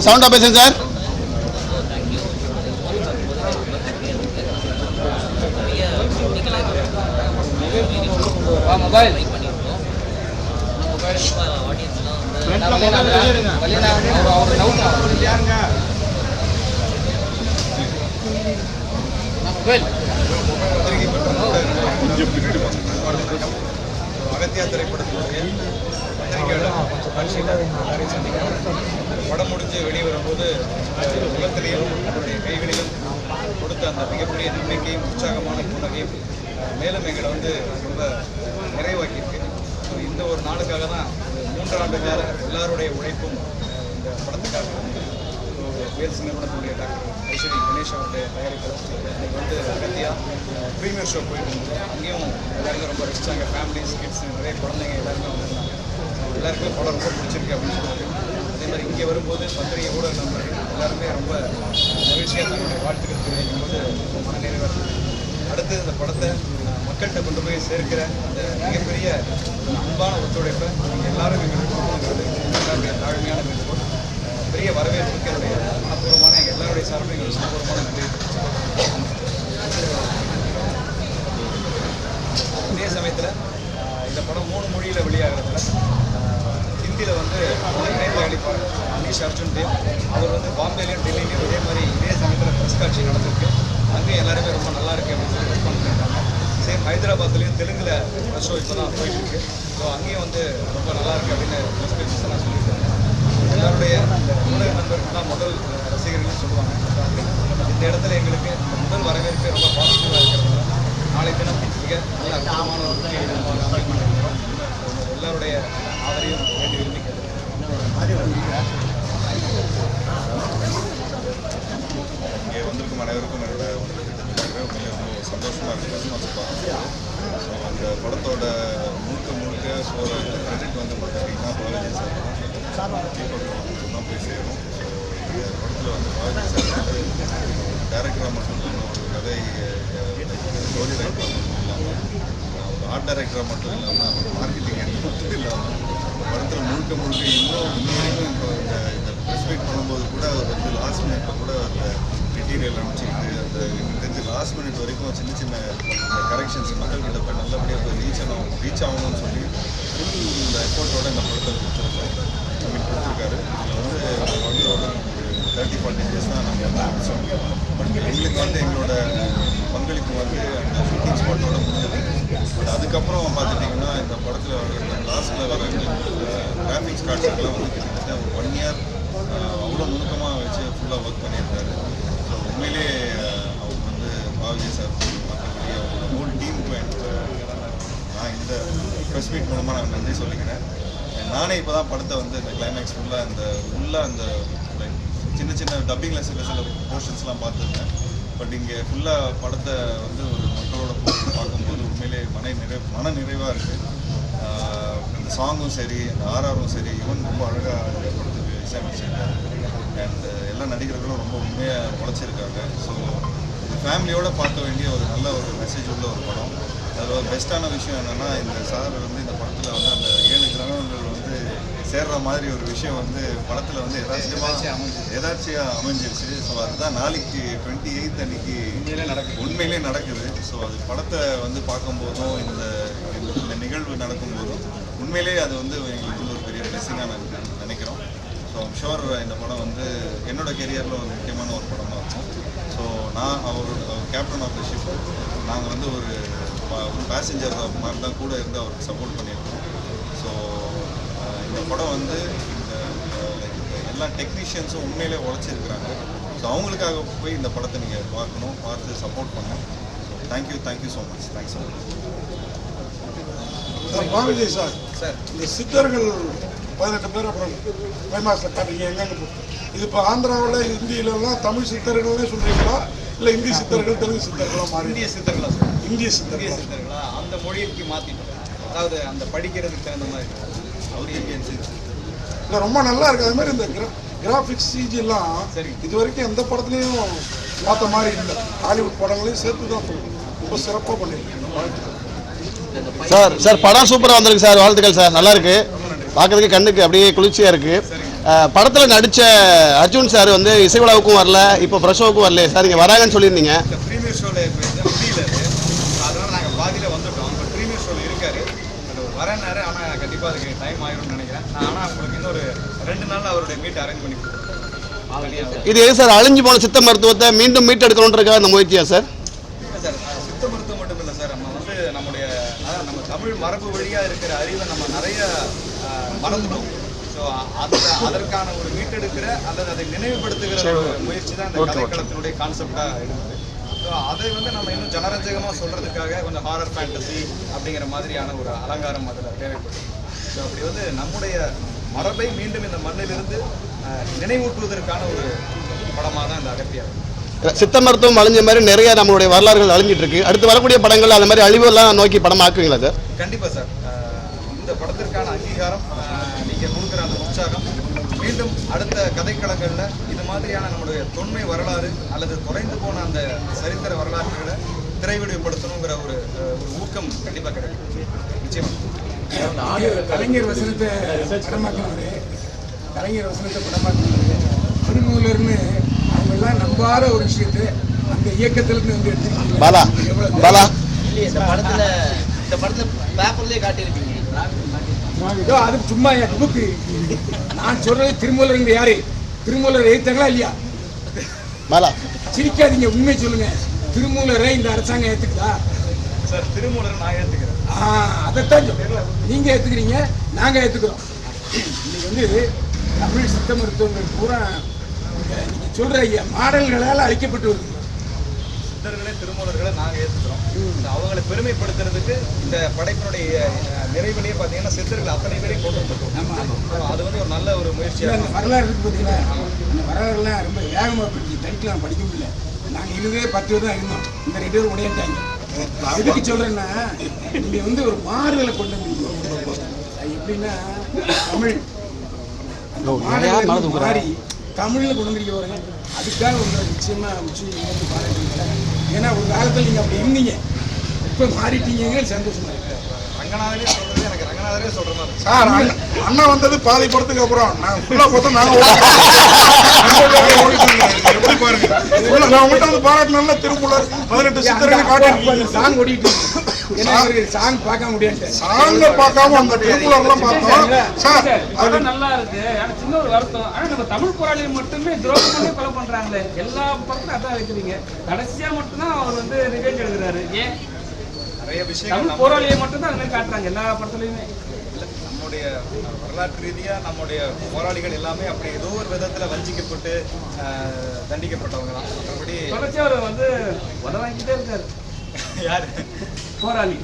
சவுண்டா பேசுங்க sir. Mobile Agathiya திரைப்படத்தினுடைய படம் முடிஞ்சு வெளியே வரும்போது உலகத்திலையும் நம்மளுடைய கைகளிலும் கொடுத்த அந்த மிகப்பெரிய நம்பிக்கையும் உற்சாகமான புன்னகையும் மேலும் எங்களை வந்து ரொம்ப நிறைவாக்கியிருக்கு. ஸோ இந்த ஒரு நாளுக்காக தான் 3 ஆண்டு கால எல்லாருடைய உழைப்பும் இந்த படத்துக்காக வேல்ஸ் நிறுவனத்துடைய டாக்டர் ஐஸ்வரி கணேஷ் அவருடைய தயாரிப்பில் இன்னைக்கு வந்து அகத்தியா ப்ரீமியர் ஷோ போயிட்டு இருந்தது. அங்கேயும் எல்லாருமே ரொம்ப ரசித்தாங்க. ஃபேமிலிஸ் கிட்ஸ் நிறைய குழந்தைங்க எல்லாருமே வந்திருந்தாங்க. எல்லாருக்குமே படம் ரொம்ப பிடிச்சிருக்கு அப்படின்னு சொல்லிட்டு அதே மாதிரி இங்கே வரும்போது பத்திரிகை ஊடக நண்பர்கள் எல்லாருமே ரொம்ப மகிழ்ச்சியாக தன்னுடைய வாழ்த்துக்கள் தெரிவிக்கும்போது ரொம்ப மனநிறைவாக இருக்குது. அடுத்து இந்த படத்தை மக்கள்கிட்ட கொண்டு போய் சேர்க்கிற அந்த மிகப்பெரிய அன்பான ஒத்துழைப்பை நீங்கள் எல்லாரும் எங்களுக்கு கொடுக்கணுங்கிறது எல்லாருடைய தாழ்மையான வேண்டுகோள். பெரிய வரவேற்புக்கு என்னுடைய மனப்பூர்வமான எங்கள் எல்லாருடைய சார்பில் எங்களுக்கு சம்பூர்வமான நன்றி. இதே சமயத்தில் இந்த படம் 3 மொழியில் வெளியாகிறதுல ஹிந்தியில் வந்து இணை தயாரிப்பாளர் அனீஷ் அர்ஜுன் தேவ் அவர் வந்து பாம்பேலையும் டெல்லியிலையும் இதே சமயத்தில் ப்ரெஸ் காட்சி நடந்திருக்கு. அங்கேயும் எல்லாருமே ரொம்ப நல்லா இருக்குது அப்படின்னு சொல்லி ரெஸ்பான்ஸ் பண்ணியிருக்காங்க. சேம் ஹைதராபாத்லேயும் தெலுங்கில் ப்ரெஸ் ஷோ இப்போ தான் போயிட்டுருக்கு. ஸோ அங்கேயும் வந்து ரொம்ப நல்லா இருக்குது அப்படின்னு ப்ரெஸ் பேசஸ் எல்லாம் சொல்லியிருக்காங்க. எல்லாருடைய இந்த ஊடக நண்பர்கள் தான் முதல் ரசிகர்கள்னு சொல்லுவாங்க. இந்த இடத்துல எங்களுக்கு இந்த முதல் வரவேற்பே ரொம்ப பாசிட்டிவாக இருக்கிறதுனால நாளை தினம் மிக நல்ல அற்புதமான ஒரு பண்ணியிருக்கிறோம். எல்லாருடைய ஆதரையும் வேண்டி விரும்பி இங்கே வந்திருக்கும் அனைவருக்கும் என்னோட உண்மையிலே ரொம்ப சந்தோஷமாக இருக்குது. ஸோ அந்த படத்தோட முழுக்க போகிற கிரெடிட் வந்து பார்த்துட்டிங்கன்னா பாலாஜி சார் தான் போய் சேரும். ஸோ இந்த படத்தில் வந்து பாலாஜி சார் வந்து டைரக்டராக மட்டும் இல்லாமல் ஒரு கதை ஸ்டோரி ரைட்டராக மட்டும் இல்லாமல் ஒரு ஆர்ட் டைரக்டராக மட்டும் இல்லாமல் ஒரு மார்க்கெட்டிங் ஹெட் மட்டும் இல்லாமல் படத்தில் முழுக்க இன்னும் இப்போ இந்த ப்ரெஸ் மீட் பண்ணும்போது கூட அவர் வந்து லாஸ்ட் மினிட்ல கூட அந்த மெட்டீரியல் அமைச்சிக்கிட்டு அந்த தெரிஞ்ச லாஸ்ட் மினிட் வரைக்கும் சின்ன இந்த கரெக்ஷன்ஸ் மக்கள்கிட்ட போய் நல்லபடியாக போய் ரீச் ஆகணும்னு சொல்லி இந்த எஃபோர்ட்டோட இந்த படத்தை கொடுத்துருக்காரு. இதில் வந்து ஒரு 30-40 டேஸ் தான் நாங்கள் ஆரம்பித்தோம். பட் எங்களுக்கு வந்து எங்களோட பங்களிப்பு வந்து அந்த ஷூட்டிங் ஸ்பாட்டோட முடிஞ்சது. பட் அதுக்கப்புறம் பார்த்துட்டிங்கன்னா இந்த படத்தில் இந்த லாஸ்ட்டில் வர கிராஃபிக்ஸ் கார்ட்ஸுக்கெல்லாம் வந்து கிட்டத்தட்ட ஒரு 1 இயர் அவ்வளோ நுணுக்கமாக வச்சு ஃபுல்லாக ஒர்க் பண்ணியிருக்காரு. ஸோ உண்மையிலே அவங்க வந்து பாலாஜி சார் மற்றபடி அவங்களோட ஹோல் டீமுக்கு நான் இந்த ப்ரெஸ் மீட் மூலமாக நான் நன்றி சொல்லிக்கிறேன். நானே இப்போ தான் படத்தை வந்து இந்த கிளைமேக்ஸ் ஃபுல்லாக அந்த சின்ன டப்பிங்கில் சில போர்ஷன்ஸ்லாம் பார்த்துருந்தேன். பட் இங்கே ஃபுல்லாக படத்தை வந்து ஒரு மக்களோட போட்டு பார்க்கும்போது உண்மையிலே மன நிறைவாக இருக்குது. அந்த சாங்கும் சரி, அந்த ஆர்ஆரும் சரி, ஈவன் ரொம்ப அழகாக அந்த படத்துக்கு இசையமைச்சிருக்காரு. அண்ட் எல்லா நடிகர்களும் ரொம்ப உண்மையாக உழைச்சிருக்காங்க. ஸோ ஃபேமிலியோடு பார்க்க வேண்டிய ஒரு நல்ல ஒரு மெசேஜ் உள்ள ஒரு படம். அதில் ஒரு பெஸ்ட்டான விஷயம் என்னென்னா இந்த சார் வந்து இந்த படத்தில் வந்து அந்த 7 கிரகங்கள் வந்து சேர்ற மாதிரி ஒரு விஷயம் வந்து படத்தில் வந்து எதாச்சியாக அமைஞ்சிருச்சு. ஸோ அதுதான் நாளைக்கு 28 அன்னைக்கு உண்மையிலே நடக்குது. ஸோ அது படத்தை வந்து பார்க்கும்போதும் இந்த நிகழ்வு நடக்கும்போதும் உண்மையிலே அது வந்து எங்களுக்கு ஒரு பெரிய பிளெஸிங்காக நான் நினைக்கிறோம். ஸோ ஐம் ஷுர் இந்த படம் வந்து என்னோட கெரியரில் ஒரு முக்கியமான ஒரு படமாக இருக்கும். ஸோ நான் அவர் கேப்டன் ஆஃப் த ஷிப் நாங்கள் வந்து ஒரு பேசஞ்சர் மாதிரி தான் கூட இருந்து அவருக்கு சப்போர்ட் பண்ணியிருக்கோம். ஸோ இந்த படம் வந்து இந்த எல்லா டெக்னீஷியன்ஸும் உண்மையிலே உழைச்சிருக்கிறாங்க. ஸோ அவங்களுக்காக போய் இந்த படத்தை நீங்கள் பார்த்து சப்போர்ட் பண்ணணும். So thank you so much. Thanks so much. Balaji sir, இந்த சித்தர்கள் 18 பேர் அப்புறம் ஃபேமஸில் காட்டுறீங்க எங்கெங்கே இது இப்போ ஆந்திராவில் ஹிந்தியிலலாம் தமிழ் சித்தர்கள்னே சொல்கிறீங்களா இல்லை இந்தி சித்தர்கள் தெலுங்கு சித்தர்களாக மாறி? இந்திய சித்தர்களா சித்தர்களா அந்த மொழிக்கு மாற்றிட்டோம். அதாவது அந்த படிக்கிறதுக்கு தகுந்த மாதிரி இல்லை ரொம்ப நல்லா இருக்குது. அது மாதிரி இந்த கிராஃபிக்ஸ் சிஜிலாம் இது வரைக்கும் எந்த படத்துலையும் பார்த்த மாதிரி இல்லை. ஹாலிவுட் படங்களையும் சேர்த்து தான் ரொம்ப சிறப்பாக பண்ணியிருக்கேன். சார் படம் சூப்பராக வந்திருக்கு சார். வாழ்த்துக்கள் சார். நல்லா இருக்கு, பார்க்கறதுக்கு கண்ணுக்கு அப்படியே குளிர்ச்சியாக இருக்குது. படத்தில் நடித்த அர்ஜுன் சார் வந்து இசை விழாவுக்கும் வரல, இப்போ ப்ரெஷோவுக்கும் வரல சார். நீங்கள் வராங்கன்னு சொல்லியிருந்தீங்க. இந்த ப்ரீமியர் ஷோவில் முடியல, அதனால் நாங்கள் பாதியில் வந்துட்டோம். இப்போ ப்ரீமியர் ஷோவில் இருக்காரு, அது வரேன்னாரு. ஆனால் கண்டிப்பாக அதுக்கு டைம் ஆயிரும்னு நினைக்கிறேன். ஆனால் உங்களுக்கு இன்னொரு 2 நாள் அவருடைய மீட் அரேஞ்ச் பண்ணி கொடுத்துருக்கோம். இது எது சார், அழிஞ்சு போன சித்த மருத்துவத்தை மீண்டும் மீட் எடுக்கணுன்றதுக்காக அந்த முயற்சியா சார்? இல்லை சார், சித்த மருத்துவம் மட்டும் இல்லை சார். நம்ம வந்து நம்முடைய நம்ம தமிழ் மரபு வழியாக இருக்கிற அறிவை நம்ம நிறைய மறந்துடும். ஸோ அதற்கான ஒரு மீட்டெடுக்கிற அல்லது அதை நினைவுபடுத்துகிற ஒரு முயற்சி தான் இந்த கதைக்களத்தினுடைய கான்செப்டாக இருக்குது. ஸோ அதை வந்து நம்ம இன்னும் ஜனரஞ்சகமாக சொல்கிறதுக்காக கொஞ்சம் ஹாரர் ஃபேண்டசி அப்படிங்கிற மாதிரியான ஒரு அலங்காரம் அதில் தேவைப்படும். ஸோ அப்படி வந்து நம்முடைய மரபை மீண்டும் இந்த மண்ணிலிருந்து நினைவூட்டுவதற்கான ஒரு படமாக தான் இந்த அகத்தியாகும். சித்த மருத்துவம் அழிஞ்ச மாதிரி நிறைய நம்மளுடைய வரலாறுகள் அழிஞ்சிட்டு இருக்கு. அடுத்து வரக்கூடிய படங்கள் அந்த மாதிரி அழிவெல்லாம் நோக்கி படம் ஆக்குவீங்களா சார்? கண்டிப்பாக சார். இந்த படத்திற்கான அங்கீகாரம், நீங்கள் கொடுக்குற அந்த உற்சாகம் மீண்டும் அடுத்த கதைக்களங்களில் இது மாதிரியான நம்முடைய தொன்மை வரலாறு அல்லது தொலைந்து போன அந்த சரித்திர வரலாற்றுகளை திரைவடிவுபடுத்தணுங்கிற ஒரு ஊக்கம் கண்டிப்பாக கிடைக்கும். நிச்சயமாக கலைஞர் வசனத்தை படமாக்கினது திருமூலர்னு அவங்கெல்லாம் நம்பாத ஒரு விஷயத்தை அந்த இயக்கத்திலிருந்து வந்து எடுத்துக்கிட்டு பாலா பாலா இந்த படத்துல பேப்பர்லயே காட்டியிருக்கீங்க. அது சும்மா புக்கு. நான் சொல்றது திருமூலர் யாரு, திருமூலர் எழுத்தாங்களா இல்லையா? பாலா சிரிக்காதீங்க, உண்மை சொல்லுங்க. திருமூலரை இந்த அரசாங்கம் ஏத்துக்குதா? சார், திருமூலரை நான் ஏற்றுக்கிறேன். அதைத்தான் சொல்றேன். நீங்க ஏத்துக்கிறீங்க, நாங்க ஏத்துக்கிறோம். இன்னைக்கு வந்து தமிழ் சித்த மருத்துவங்கள் பூரா நீங்க சொல்ற மாடல்களால் அழிக்கப்பட்டு வருது. சித்தர்களே திருமூலர்களை நாங்கள் ஏற்றுக்கிறோம். அவங்களை பெருமைப்படுத்துறதுக்கு இந்த படைப்பினுடைய நிறைவிலேயே பார்த்தீங்கன்னா சித்தர்கள் அத்தனை பேரையும் கொண்டு வந்துட்டோம். அது வந்து ஒரு நல்ல ஒரு முயற்சியாக. வரலாறு இருக்கு பார்த்தீங்களா, அந்த வரலாறுலாம் ரொம்ப வேகமாக படிச்சு டைட்டிலாம் படிக்க முடியல. நாங்கள் இருந்தே 10 பேர் தான் இருந்தோம். இந்த 2 பேரும் உடையாட்டாங்க. எதுக்கு சொல்றேன்னா, நீங்க வந்து ஒரு மாறுதலை கொண்டு வந்தீங்க. எப்படின்னா தமிழ் மாறி தமிழ்ல கொண்டு வந்திருக்க பாருங்க. அதுக்காக உங்களை நிச்சயமா வந்து பாராட்டுங்க. ஏன்னா ஒரு காலத்தில் நீங்க அப்படி இருந்தீங்க, இப்ப மாறிட்டீங்க. சந்தோஷமா இருக்கு. ரங்கநாதரே சொல்றது எனக்கு ரங்கநாதரே சொல்ற மாதிரி சார். அண்ணா வந்தது பாதி படத்துக்கு அப்புறம் நாங்க ஃபுல்லா பார்த்தோம். நாங்க எப்படி பாருங்க, நான் உங்கள்கிட்ட வந்து பாராட்டினால திருமூலர் 18 சித்தர்கள் காட்டி சாங் ஓடிட்டு சாங் பார்க்க முடியாது. சாங்க பார்க்காம அந்த திருமூலர்லாம் பார்த்தோம் சார். அது நல்லா இருக்கு. ஆனா சின்ன ஒரு வருத்தம், ஆனா நம்ம தமிழ் போராளியை மட்டுமே துரோகம் பண்ணி கொலை பண்றாங்களே. எல்லா படத்தையும் அதான் வைக்கிறீங்க. கடைசியா மட்டும்தான் அவர் வந்து ரிவெஞ்ச் எடுக்கிறாரு. ஏன் நிறைய விஷயங்கள் தமிழ் போராளியை மட்டும்தான் அது மாதிரி காட்டுறாங்க எல்லா படத்துலையுமே? நம்முடைய வரலாற்று ரீதியாக நம்முடைய போராளிகள் எல்லாமே அப்படி ஏதோ ஒரு விதத்தில் வஞ்சிக்கப்பட்டு தண்டிக்கப்பட்டவங்க தான். மற்றபடி தொடர்ச்சியா அவர் வந்து உதவாங்கிட்டே இருக்காரு. யாரு போராளி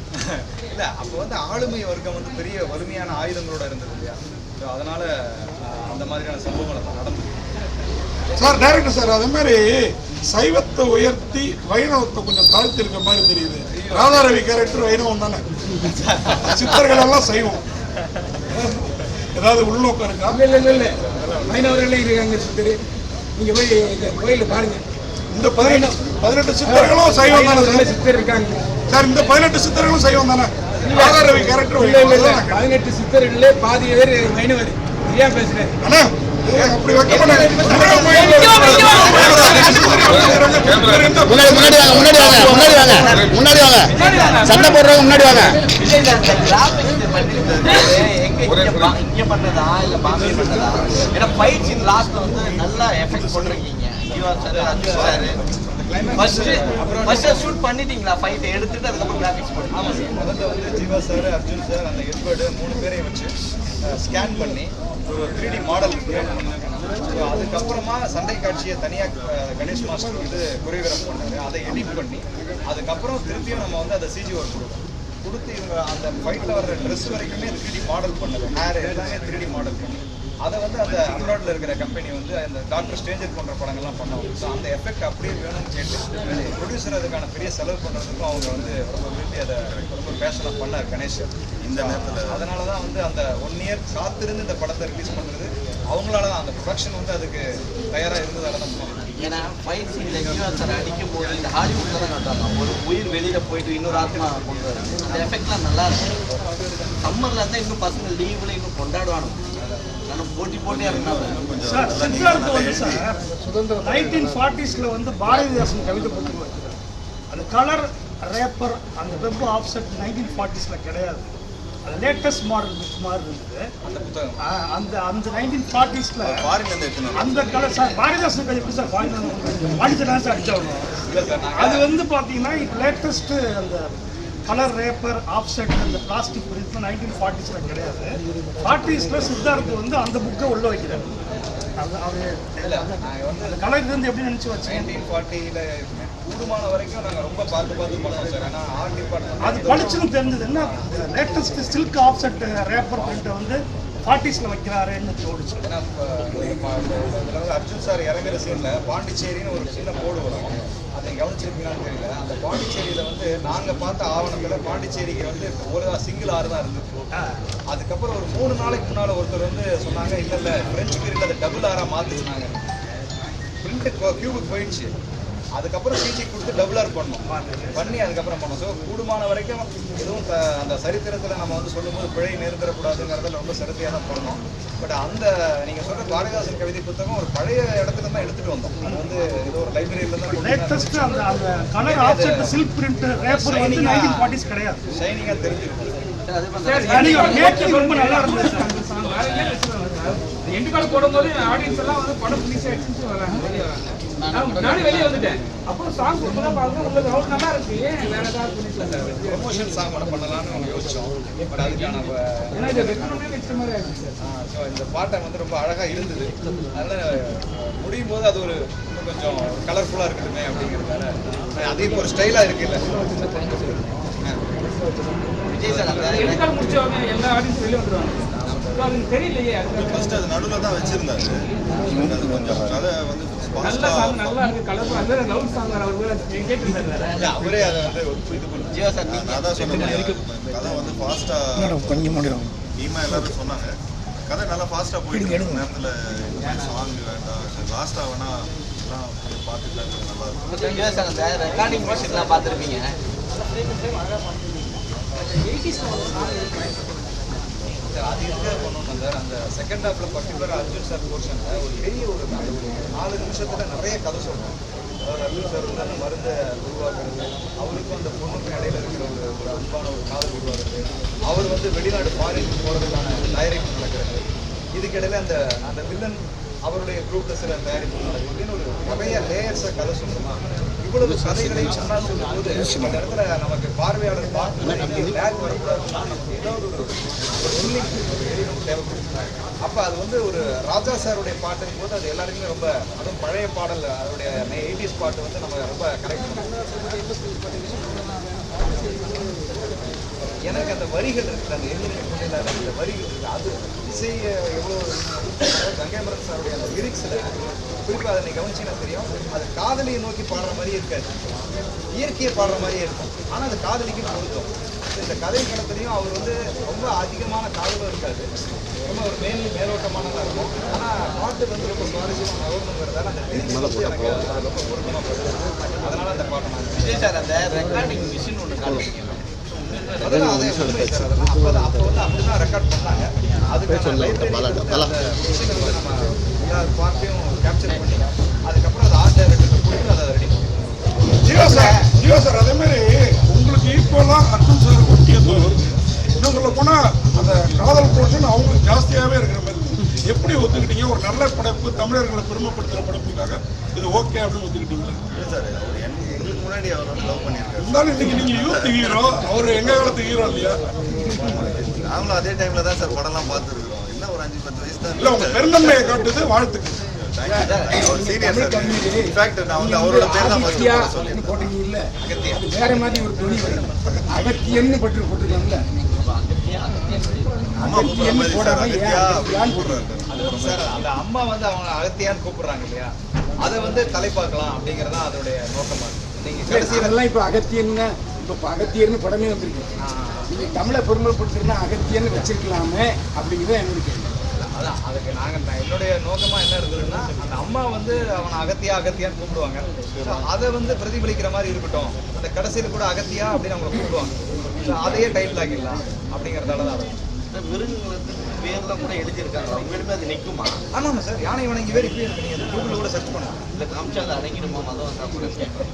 இல்லை, அப்போ வந்து ஆளுமை வர்க்கம் வந்து பெரிய வலிமையான ஆயுதங்களோட இருந்தது இல்லையா? ஸோ அதனால அந்த மாதிரியான சம்பவங்கள் அப்போ நடந்தது. சார் டைரக்டர் சார், அதே மாதிரி சைவத்தை உயர்த்தி வைணவத்தை கொஞ்சம் தாழ்த்தி இருக்க மாதிரி தெரியுது. ராதாரவி கேரக்டர் வைணவம் தானே, சித்தர்கள் எல்லாம் சைவம். ஏதாவது உள்நோக்கம் இருக்கா? இல்லை மைனவர்களே இருக்காங்க சித்தர். நீங்க போய் கோயில பாருங்க. இந்த 18 சித்தர்களும் சைவம் தானே சித்தர் இருக்காங்க சார். இந்த 18 சித்தர்களும் சைவம் தானே? ராதாரவி கேரக்டர் 18 சித்தர்களே பாதி பேர் மைனவர். ஏன் பேசுறேன் அண்ணா? அப்படி வைக்க முன்னாடி வாங்க சண்டை போடுறவங்க முன்னாடி வாங்க. இங்க பண்ணதா இல்ல பாம்பே பண்ணதா? ஏன்னா ஃபைட் சீன் லாஸ்ட்ல வந்து நல்லா எஃபெக்ட் போட்டுருக்கீங்க. Jeeva sir, Arjun sir first shoot பண்ணிட்டீங்களா? ஃபைட் எடுத்துட்டு அதுக்கப்புறம் கிராஃபிக்ஸ் போட்டு? ஆமாம் சார். முதல்ல வந்து ஜீவா சார், அர்ஜுன் சார், அந்த எட்வர்டு 3 பேரையும் வச்சு ஸ்கேன் பண்ணி ஒரு 3D மாடல் கிரியேட் பண்ணியிருக்காங்க. ஸோ அதுக்கப்புறமா சண்டை காட்சியை தனியாக கணேஷ் மாஸ்டர் வந்து கொரியோகிராஃப் பண்ணாரு. அதை எடிட் பண்ணி அதுக்கப்புறம் திருப்பியும் நம்ம வந்து அதை சிஜி ஒர்க் கொடுத்து இவங்க அந்த ஃபைட்டில் வர்ற ட்ரெஸ் வரைக்குமே 3D மாடல் பண்ணது. ஹேர் எல்லாமே 3D மாடல் பண்ணி அதை வந்து அந்த அப்ராட்ல இருக்கிற கம்பெனி வந்து அந்த டாக்டர் ஸ்ட்ரேஞ்சர் போன்ற படங்கள்லாம் பண்ணுவாங்க. ஸோ அந்த எஃபெக்ட் அப்படியே வேணும்னு கேட்டு ப்ரொடியூசர் அதுக்கான பெரிய செலவு பண்ணுறதுக்கும் அவங்க வந்து ரொம்ப விரும்பி அதை ரொம்ப பேஷனாக பண்ணார் கணேஷ் இந்த நேரத்தில். அதனால தான் வந்து அந்த 1 இயர் காத்திருந்து இந்த படத்தை ரிலீஸ் பண்ணுறது அவங்களால தான். அந்த ப்ரொடக்ஷன் வந்து அதுக்கு தயாராக இருந்ததால தான் முடியும். ஏன்னா ஃபைட் சீன்ல ஜீவா சார் அடிக்கும் போது இந்த ஹாலிவுட்ல தான் காட்டுறாங்க. ஒரு உயிர் வெளியில போயிட்டு இன்னொரு ஆத்மா கொண்டு வராங்க. அந்த எஃபெக்ட்லாம் நல்லா இருக்கும். சம்மர்ல இருந்தால் இன்னும் பசங்க லீவ்ல இன்னும் கொண்டாடுவாங்க. போட்டி இறங்கினாங்க. சார் சித்தார்த் வந்து சார் 1940s வந்து பாரதிதாசன் கவிதை புத்தகம் வைக்கிறார். அந்த கலர் ரேப்பர் அந்த வெப் ஆஃப்செட் 1940s கிடையாது. அது லேட்டஸ்ட் மாடல் புக் மாதிரி இருந்தது அந்த புத்தகம். அந்த 1940s ஃபாரின்ல இருந்து எடுத்துன்னு அந்த கலர் சார் பாரதிதாசன் கவிதை எப்படி சார் பாடிதான் சார் அடிச்சாகணும். அது வந்து பார்த்தீங்கன்னா லேட்டஸ்ட் அந்த கலர் ரேப்பர் ஆஃப்செட் அந்த பிளாஸ்டிக் பிரிண்ட் 1940s கிடையாது. 40s சித்தார்த் வந்து அந்த புக்கை உள்ள வைக்கிறார். அந்த கலர் இருந்து எப்படி நினைச்சு வச்சேன் 1940ல கூடுமான வரைக்கும் நாங்கள் ரொம்ப பார்த்து பண்ணுவோம் சார். ஏன்னா ஆர்ட் டிபார்ட்மெண்ட் அது படிச்சுன்னு தெரிஞ்சது என்ன லேட்டஸ்ட் சில்க் ஆஃப்செட் ரேப்பர் பிரிண்ட்டை வந்து 40s வைக்கிறாருன்னு தோணுச்சு. ஏன்னா அர்ஜுன் சார் இறங்குற சீனில் பாண்டிச்சேரின்னு ஒரு சின்ன போர்டு வரும். அதை கவனிச்சிருப்பீங்கன்னு தெரியல. அந்த பாண்டிச்சேரியில் வந்து நாங்கள் பார்த்த ஆவணத்தில் பாண்டிச்சேரிக்கு வந்து ஒரு சிங்கிள் ஆறு தான் இருந்தது. அதுக்கப்புறம் ஒரு 3 நாளைக்கு முன்னால் ஒருத்தர் வந்து சொன்னாங்க இல்லை ஃப்ரெஞ்சு பீரியடில் அதை டபுள் ஆராக மாற்றி சொன்னாங்க. பிரிண்ட்டு கியூபுக்கு போயிடுச்சு. அதுக்கப்புறம் சிஜி கொடுத்து டபுள் ஆர் பண்ணி அதுக்கப்புறம் பண்ணோம். ஸோ கூடுமான வரைக்கும் எதுவும் அந்த சரித்திரத்தில் நம்ம வந்து சொல்லும்போது பிழை நேர்ந்துடக்கூடாதுங்கிறதுல ரொம்ப சிரத்தையாக தான் பண்ணோம். பட் அந்த நீங்கள் சொல்கிற பாரதிதாசன் கவிதை புத்தகம் ஒரு பழைய இடத்துல தான் எடுத்துகிட்டு வந்தோம். அது வந்து ஏதோ ஒரு லைப்ரரியில் தான் லேட்டஸ்ட் அந்த colour offset silk print rapper வந்து 1940s கிடையாது. ஷைனிங்காக தெரிஞ்சிருக்கும். ரொம்ப நல்லா இருந்தது சார். எண்டு கால் போடும்போது ஆடியன்ஸ் எல்லாம் வந்து படம் பிடிச்சி அடிச்சு வராங்க, வெளியே வராங்க. நான் முன்னாடி வெளியே வந்துட்டேன். அப்புறம் சாங் கொடுத்தா பாருங்க உங்களுக்கு அவ்வளோ நல்லா இருக்கு. ஏன் வேற ஏதாவது பண்ணிக்கலாம் சார்? ப்ரொமோஷன் சாங் கூட பண்ணலாம்னு நம்ம யோசிச்சோம். பட் அதுக்கான ஏன்னா இதை வெக்கணும்னே வச்ச மாதிரி ஆயிடுச்சு சார். ஸோ இந்த பாட்டை வந்து ரொம்ப அழகாக இருந்தது. அதனால் முடியும் போது அது ஒரு இன்னும் கொஞ்சம் கலர்ஃபுல்லாக இருக்கணுமே அப்படிங்கிறதால அதே ஒரு ஸ்டைலாக இருக்குல்ல. விஜய் சார் அந்த எண்டு கால் முடிச்சவங்க எல்லா ஆடியன்ஸ் வெளியே வந்துடுவாங்க. அதுக்கு தெரியலையே. ஃபர்ஸ்ட் அது நடுவில் தான் வச்சிருந்தாரு. அது கொஞ்சம் கதை வந்து நல்ல சாங் நல்லா இருக்கு, கலர்ஃபுல். அந்த லவ் சாங் அவர் கேட்டுருந்தாரு. அவரே அதை வந்து இது பண்ணி ஜீவா சார் நான் தான் சொன்னேன் கதை வந்து ஃபாஸ்ட்டாக டீமாக எல்லாரும் சொன்னாங்க. கதை நல்லா ஃபாஸ்ட்டாக போயிட்டு இருக்கு. நேரத்தில் சாங் வேண்டாம், லாஸ்ட்டாக வேணால் எல்லாம் பார்த்துட்டு நல்லா இருக்கும். ஜீவா சார் அந்த ரெக்கார்டிங் மியூசிக்லாம் பார்த்துருப்பீங்க. சார் அது எதுக்காக பண்ணோம்னா சார் அந்த செகண்ட் ஹாஃபில் பர்டிகுலர் அர்ஜுன் சார் போர்ஷனில் ஒரு பெரிய ஒரு 4 நிமிஷத்தில் நிறைய கதை சொல்கிறோம். அதாவது அர்ஜுன் சார் வந்து அந்த மருந்தை உருவாக்குறது, அவருக்கும் அந்த பொண்ணுக்கும் இடையில இருக்கிற ஒரு அன்பான ஒரு காதல் உருவாக்குறது, அவர் வந்து வெளிநாடு ஃபாரின் போகிறதுக்கான தயாரிப்பு நடக்கிறது, இதுக்கிடையில அந்த வில்லன் அவருடைய குரூப்பில் சில தயாரிப்பு நடக்குது. இப்படின்னு ஒரு நிறைய லேயர்ஸை கதை சொல்லணுமா இவ்வளவு கதைகளையும் சொன்னா சொல்லும்போது அந்த இடத்துல நமக்கு பார்வையாளர் பார்த்து லேக் வரக்கூடாதுன்னா நமக்கு ஏதாவது ஒரு எளிதும் தேவைப்படுது. அப்போ அது வந்து ஒரு ராஜா சாருடைய பாட்டுங்கும் போது அது எல்லாருக்குமே ரொம்ப அதுவும் பழைய பாடல் அதோடைய 80s பாட்டு வந்து நம்ம ரொம்ப கரெக்ட் பண்ணுவோம். எனக்கு அந்த வரிகள் இருக்குது, அந்த எண்ணில் அந்த வரிகள் இருக்குது. அது இசை எவ்வளோ கங்கைமரன் சாருடைய அந்த லிரிக்ஸில் குறிப்பாக அதை கவனிச்சிங்கன்னா தெரியும். அது காதலியை நோக்கி பாடுற மாதிரியே இருக்காது, இயற்கையை பாடுற மாதிரியே இருக்கும். ஆனால் அது காதலிக்கு பொருத்தம். இந்த கதை களத்துலையும் அவர் வந்து ரொம்ப அதிகமான காதலும் இருக்காது, ரொம்ப ஒரு மேலோட்டமானதாக இருக்கும். ஆனால் பாட்டு வந்து ரொம்ப சுவாரஸ்யமாக நகரணுங்கிறதால அந்த லிரிக்ஸ் வந்து எனக்கு ரொம்ப பொருத்தமாக போகுது. அதனால அந்த பாட்டை நான் விஜய் சார் அந்த ரெக்கார்டிங் மிஷின் ஒன்று காமிச்சிருக்கேன். அதெல்லாம் அதே உண்மை சார். அதெல்லாம் அப்போ வந்து அப்படிதான் ரெக்கார்ட் பண்ணாங்க. அதுக்கான லைப்ரரி வந்து அந்த மிஷினை வந்து நம்ம எல்லா பார்ட்டையும் கேப்சர் பண்ணி அதுக்கப்புறம் அது ஆர்ட் டைரக்டருக்கு கொடுத்து அதை ரெடி பண்ணுவோம். ஜீவா சார் அதே மாதிரி உங்களுக்கு ஈக்குவலாக அர்ஜுன் சார் ஒட்டியது இன்னும் சொல்ல போனால் அந்த காதல் போர்ஷன் அவங்களுக்கு ஜாஸ்தியாகவே இருக்கிற மாதிரி எப்படி ஒத்துக்கிட்டீங்க? ஒரு நல்ல படைப்பு, தமிழர்களை பெருமைப்படுத்துகிற படைப்புக்காக இது ஓகே அப்படின்னு ஒத்துக்கிட்டீங்களா? இல்லை சார், அவர் எங்களுக்கு முன்னாடி அவர் வந்து லவ் பண்ணியிருக்காரு. இருந்தாலும் இன்னைக்கு நீங்கள் யூத் ஹீரோ, அவர் எங்கள் காலத்து ஹீரோ இல்லையா? நாங்களும் அதே டைமில் தான் சார் படம்லாம் பார்த்துருக்கோம். என்ன ஒரு 5-10 வயசு தான். இல்லை, உங்கள் பெருந்தன்மையை காட்டுது, வாழ்த்துக்கு. அவர் சீனியர் சார். இன்ஃபேக்ட் நான் வந்து அவரோட பேர் தான் ஃபர்ஸ்ட் சொல்லியிருக்கேன். போட்டீங்க இல்ல வேற மாதிரி ஒரு துணி வரும், அகத்தியன்னு போட்டுருக்காங்கல்ல. அம்மா கூப்பிட்ற மாதிரி சார், அகத்தியா அப்படின்னு கூப்பிடுறாரு சார். அந்த அம்மா வந்து அவங்க அகத்தியான்னு கூப்பிடுறாங்க இல்லையா, அதை வந்து தலைப்பாக்கலாம் அப்படிங்கிறதான் அதோடைய நோக்கமா இருக்கு. நீங்க கடைசியெல்லாம் இப்ப அகத்தியன்னு இப்ப அகத்தியர்னு படமே வந்திருக்கு. நீங்க தமிழை பெருமைப்படுத்துறதுனா அகத்தியன்னு வச்சிருக்கலாமே அப்படிங்கிறது என்னோட கேள்வி. அதான் அதுக்கு என்னுடைய நோக்கமா என்ன இருந்ததுன்னா, அந்த அம்மா வந்து அவனை அகத்தியான்னு கூப்பிடுவாங்க. அதை வந்து பிரதிபலிக்கிற மாதிரி இருக்கட்டும், அந்த கடைசியில் கூட அகத்தியா அப்படின்னு அவங்களை கூப்பிடுவாங்க. அதையே டைட்டில் ஆக்கிடலாம் அப்படிங்கிறதால தான் விருதுங்களுக்கு பேர்லாம் கூட எழுதியிருக்காங்க, உண்மையிலுமே அது நிற்குமா? ஆமாம் சார், யானை வணங்கி வேறு இப்போ இருக்கு, நீங்கள் கூகுளில் கூட சர்ச் பண்ணுங்க. இல்லை காமிச்சா அது அடங்கிடுமா மதம் வந்தால் கூட கேட்குறேன்.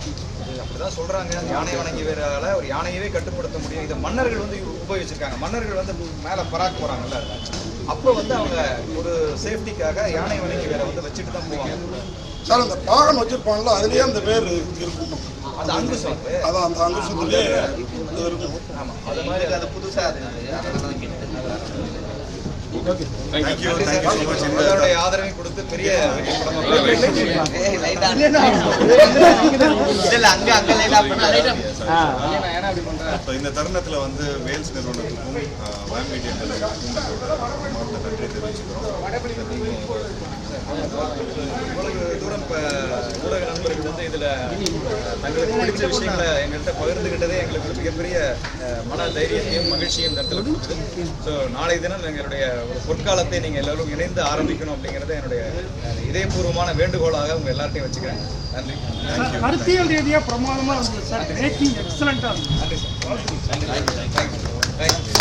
அப்படிதான் சொல்றாங்க. யானை வணங்கி வேறால ஒரு யானையவே கட்டுப்படுத்த முடியும். இதை மன்னர்கள் வந்து உபயோகிச்சிருக்காங்க. மன்னர்கள் வந்து மேலே பராக் போறாங்கல்ல, அப்போ வந்து அவங்க ஒரு சேஃப்டிக்காக யானை வணங்கி வேற வந்து வச்சுட்டு தான் போவாங்க. சார் அந்த பாகன் வச்சிருப்பாங்கல்ல, அதுலயே அந்த வேர் இருக்கும். அது அங்குசம். அதான் அந்த அங்குசத்துலேயே இருக்கும். ஆமாம், அது மாதிரி அது புதுசாக இருந்தது, அதனால தான் கேட்டேன். Thank you so much. உங்களுடைய ஆதரவை கொடுத்து பெரிய ஏய், லைட்டா. இல்ல, அங்க லைட்டா பண்ணாரு. ஸோ இந்த தருணத்தில் வந்து வேல்ஸ் நிறுவனத்துக்கும் வேம் மீடியா நிறுவனத்துக்கும் மாவட்ட நன்றி தெரிவிச்சுக்கிறோம். இவ்வளவு தூரம் இப்போ ஊடக நண்பர்கள் வந்து இதில் தங்களுக்கு பிடிச்ச விஷயங்களை எங்கள்கிட்ட பகிர்ந்துக்கிட்டதே எங்களுக்கு மிகப்பெரிய மன தைரியத்தையும் மகிழ்ச்சியும் இந்த இடத்துல கொடுக்குது. ஸோ நாளை தினம் எங்களுடைய ஒரு பொற்காலத்தை நீங்கள் எல்லாரும் இணைந்து ஆரம்பிக்கணும் அப்படிங்கிறத என்னுடைய இதயபூர்வமான வேண்டுகோளாக உங்கள் எல்லார்ட்டையும் வச்சுக்கிறேன். நன்றி. கருத்தியல் ரீதியாக பிரமாதமாக இருந்தது சார், மேக்கிங் எக்ஸலண்ட்டாக இருந்தது. நன்றி சார். நன்றி. தேங்க்யூ.